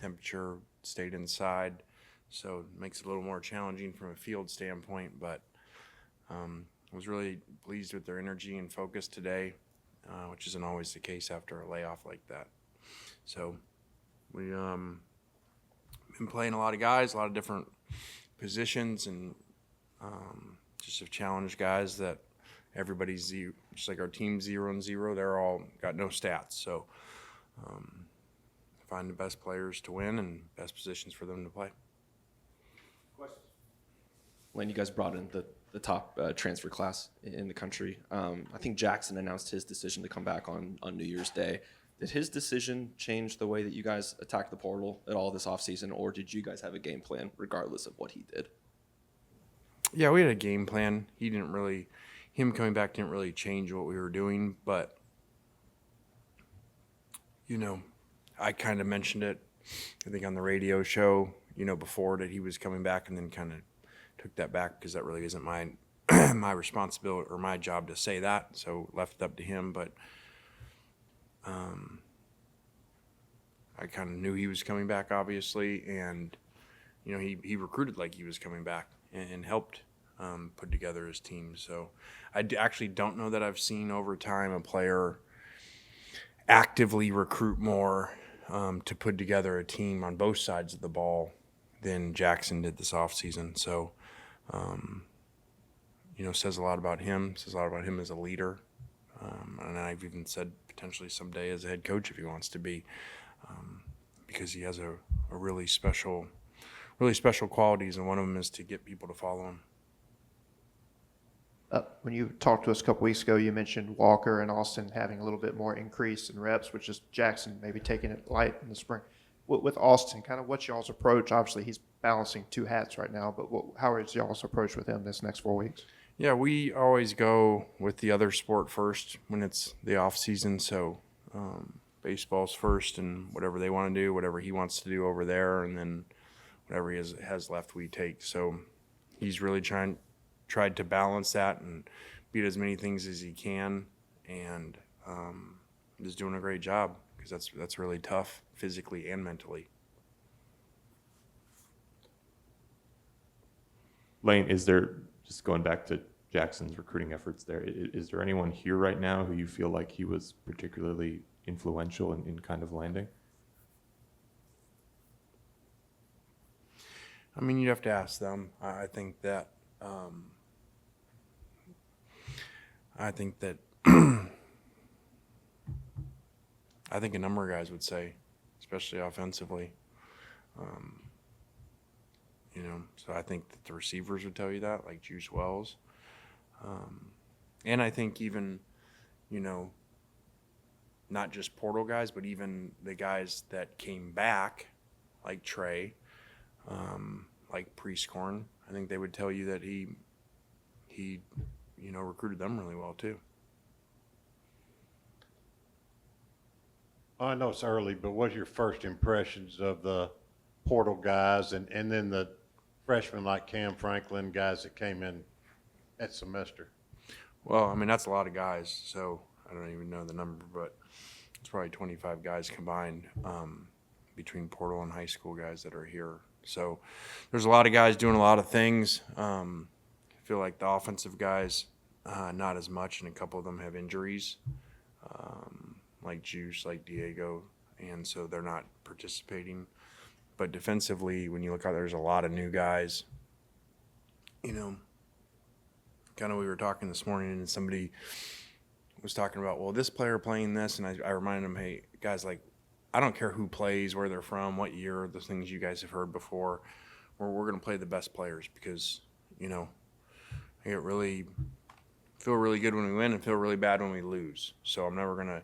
temperature stayed inside, so it makes it a little more challenging from a field standpoint. But I was really pleased with their energy and focus today, which isn't always the case after a layoff like that. So we been playing a lot of guys, a lot of different positions, and just have challenged guys that everybody's zero, just like our team 0-0. They're all got no stats, so find the best players to win and best positions for them to play. Questions? Lane, you guys brought in the top transfer class in the country. I think Jackson announced his decision to come back on New Year's Day. Did his decision change the way that you guys attacked the portal at all this offseason, or did you guys have a game plan regardless of what he did? Yeah, we had a game plan. Him coming back didn't really change what we were doing, but, I kind of mentioned it, I think, on the radio show, before that he was coming back, and then kind of took that back because that really isn't my my responsibility or my job to say that, so left it up to him. But I kind of knew he was coming back, obviously, and he recruited like he was coming back and helped put together his team. So I actually don't know that I've seen over time a player actively recruit more to put together a team on both sides of the ball than Jackson did this offseason. So, says a lot about him, says a lot about him as a leader. And I've even said potentially someday as a head coach if he wants to be, because he has a really special qualities, and one of them is to get people to follow him. When you talked to us a couple weeks ago, you mentioned Walker and Austin having a little bit more increase in reps, which is Jackson maybe taking it light in the spring. With Austin, kind of what's y'all's approach? Obviously, he's balancing two hats right now, but how is y'all's approach with him this next 4 weeks? Yeah, we always go with the other sport first when it's the off season. So baseball's first, and whatever they want to do, whatever he wants to do over there, and then whatever he has left, we take. So he's really tried to balance that and beat as many things as he can, and is doing a great job because that's really tough physically and mentally. Lane, is there, just going back to Jackson's recruiting efforts there, is there anyone here right now who you feel like he was particularly influential in kind of landing? I mean, you'd have to ask them. I think that I think a number of guys would say, especially offensively. So I think that the receivers would tell you that, like Juice Wells. And I think even, not just portal guys, but even the guys that came back, like Trey, like Priestcorn, I think they would tell you that he recruited them really well too. I know it's early, but what are your first impressions of the portal guys and then the freshmen like Cam Franklin, guys that came in that semester? Well, I mean, that's a lot of guys, so I don't even know the number, but it's probably 25 guys combined between portal and high school guys that are here. So there's a lot of guys doing a lot of things. I feel like the offensive guys, not as much, and a couple of them have injuries, like Juice, like Diego, and so they're not participating. But defensively, when you look out, there's a lot of new guys. Kind of we were talking this morning, and somebody was talking about, well, this player playing this, and I reminded them, hey, guys, like, I don't care who plays, where they're from, what year, the things you guys have heard before. We're going to play the best players because, I feel really good when we win and feel really bad when we lose. So I'm never going to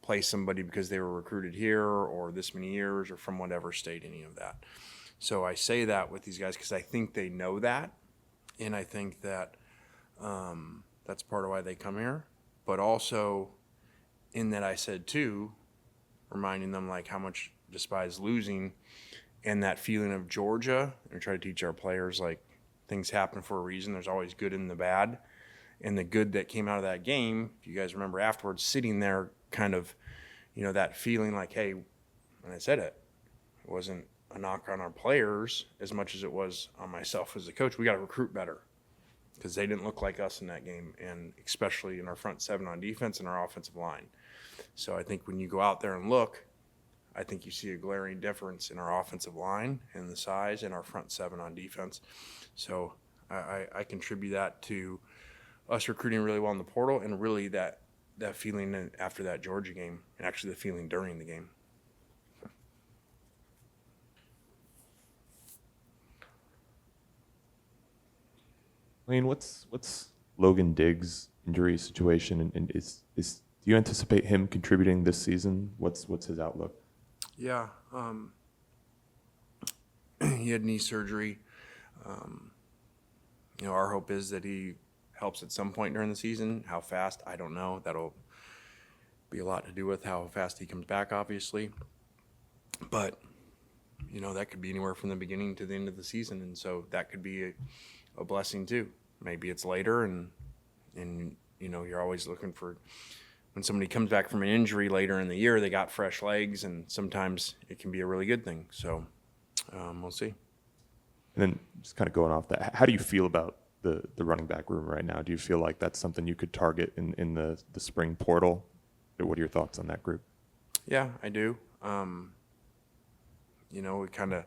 play somebody because they were recruited here or this many years or from whatever state, any of that. So I say that with these guys because I think they know that, and I think that that's part of why they come here. But also in that I said too, reminding them like how much despise losing and that feeling of Georgia, and try to teach our players like things happen for a reason. There's always good and the bad. And the good that came out of that game, if you guys remember afterwards, sitting there kind of, that feeling like, hey, and I said it, It wasn't a knock on our players as much as it was on myself as a coach. We got to recruit better because they didn't look like us in that game, and especially in our front seven on defense and our offensive line. So I think when you go out there and look, I think you see a glaring difference in our offensive line and the size and our front seven on defense. So I contribute that to us recruiting really well in the portal, and really that feeling after that Georgia game, and actually the feeling during the game. Lane, what's Logan Diggs' injury situation, and do you anticipate him contributing this season? What's his outlook? Yeah, he had knee surgery. Our hope is that he helps at some point during the season. How fast, I don't know. That'll be a lot to do with how fast he comes back, obviously. But, that could be anywhere from the beginning to the end of the season, and so that could be a blessing too. Maybe it's later, and you're always looking for, when somebody comes back from an injury later in the year, they got fresh legs, and sometimes it can be a really good thing. So we'll see. And then just kind of going off that, how do you feel about the running back room right now? Do you feel like that's something you could target in the spring portal? What are your thoughts on that group? Yeah, I do. We kind of,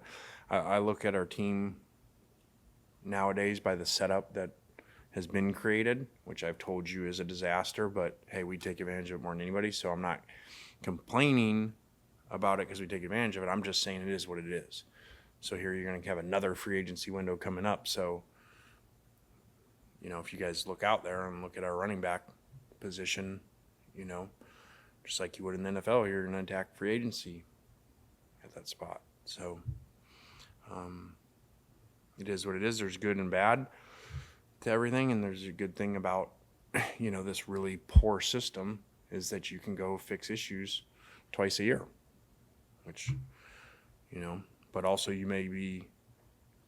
I look at our team nowadays by the setup that has been created, which I've told you is a disaster, but hey, we take advantage of it more than anybody. So I'm not complaining about it because we take advantage of it. I'm just saying it is what it is. So here you're going to have another free agency window coming up. So, if you guys look out there and look at our running back position, just like you would in the NFL, you're going to attack free agency at that spot. So it is what it is. There's good and bad to everything, and there's a good thing about, this really poor system is that you can go fix issues twice a year, which, but also you may be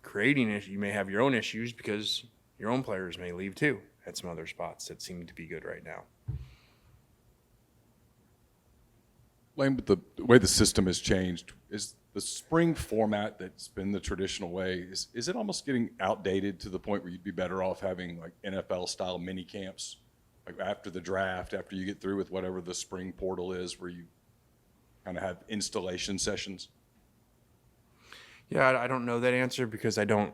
creating it. You may have your own issues because your own players may leave too at some other spots that seem to be good right now. Lane, but the way the system has changed, is the spring format that's been the traditional way, is it almost getting outdated to the point where you'd be better off having like NFL-style mini camps, like after the draft, after you get through with whatever the spring portal is, where you kind of have installation sessions? Yeah, I don't know that answer because I don't.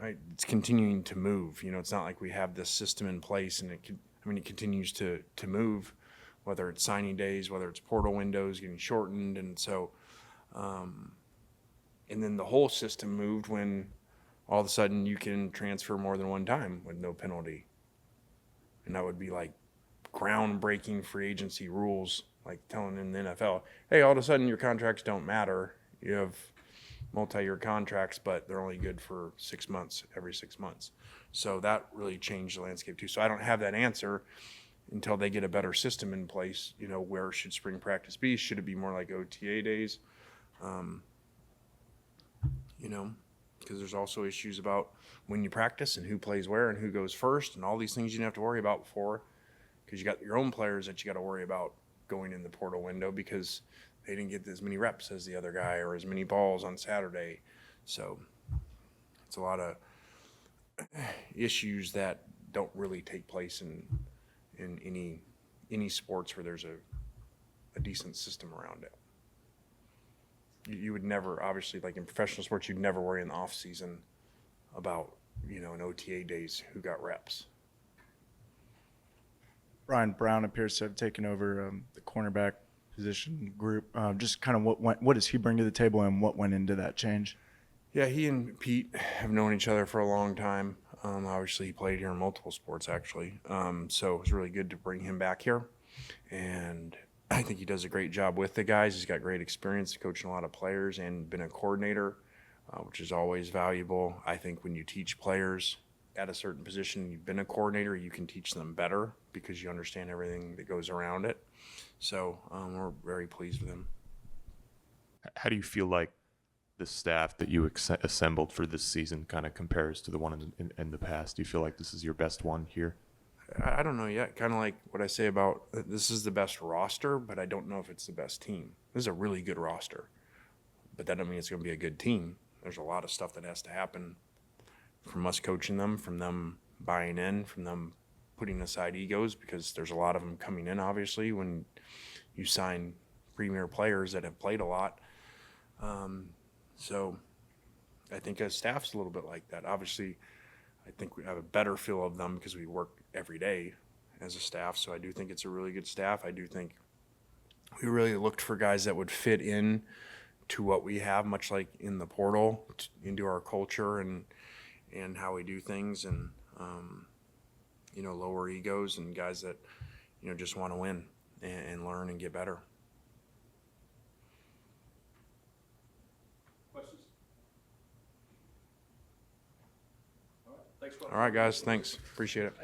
It's continuing to move. It's not like we have this system in place, and it continues to move. Whether it's signing days, whether it's portal windows getting shortened, and so, and then the whole system moved when all of a sudden you can transfer more than one time with no penalty, and that would be like groundbreaking free agency rules, like telling in the NFL, hey, all of a sudden your contracts don't matter. You have multi-year contracts, but they're only good for 6 months, every 6 months. So that really changed the landscape too. So I don't have that answer until they get a better system in place. Where should spring practice be? Should it be more like OTA days? Because there's also issues about when you practice and who plays where and who goes first and all these things you didn't have to worry about before, because you got your own players that you got to worry about going in the portal window because they didn't get as many reps as the other guy or as many balls on Saturday. So it's a lot of issues that don't really take place in any sports where there's a decent system around it. You would never, obviously, like in professional sports, you'd never worry in the off season about, in OTA days, who got reps. Brian Brown appears to have taken over the cornerback position group. Just kind of what does he bring to the table, and what went into that change? Yeah, he and Pete have known each other for a long time. Obviously, he played here in multiple sports, actually. So it was really good to bring him back here. And I think he does a great job with the guys. He's got great experience coaching a lot of players and been a coordinator, which is always valuable. I think when you teach players at a certain position, you've been a coordinator, you can teach them better because you understand everything that goes around it. So we're very pleased with him. How do you feel like the staff that you assembled for this season kind of compares to the one in the past? Do you feel like this is your best one here? I don't know yet. Kind of like what I say about this is the best roster, but I don't know if it's the best team. This is a really good roster. but that doesn't mean it's going to be a good team. There's a lot of stuff that has to happen from us coaching them, from them buying in, from them putting aside egos, because there's a lot of them coming in, obviously, when you sign premier players that have played a lot. So I think as staff's a little bit like that. Obviously, I think we have a better feel of them because we work every day as a staff. So I do think it's a really good staff. I do think we really looked for guys that would fit in to what we have, much like in the portal, into our culture and how we do things, and you know, lower egos and guys that, you know, just want to win and learn and get better. All right, guys, thanks. Appreciate it.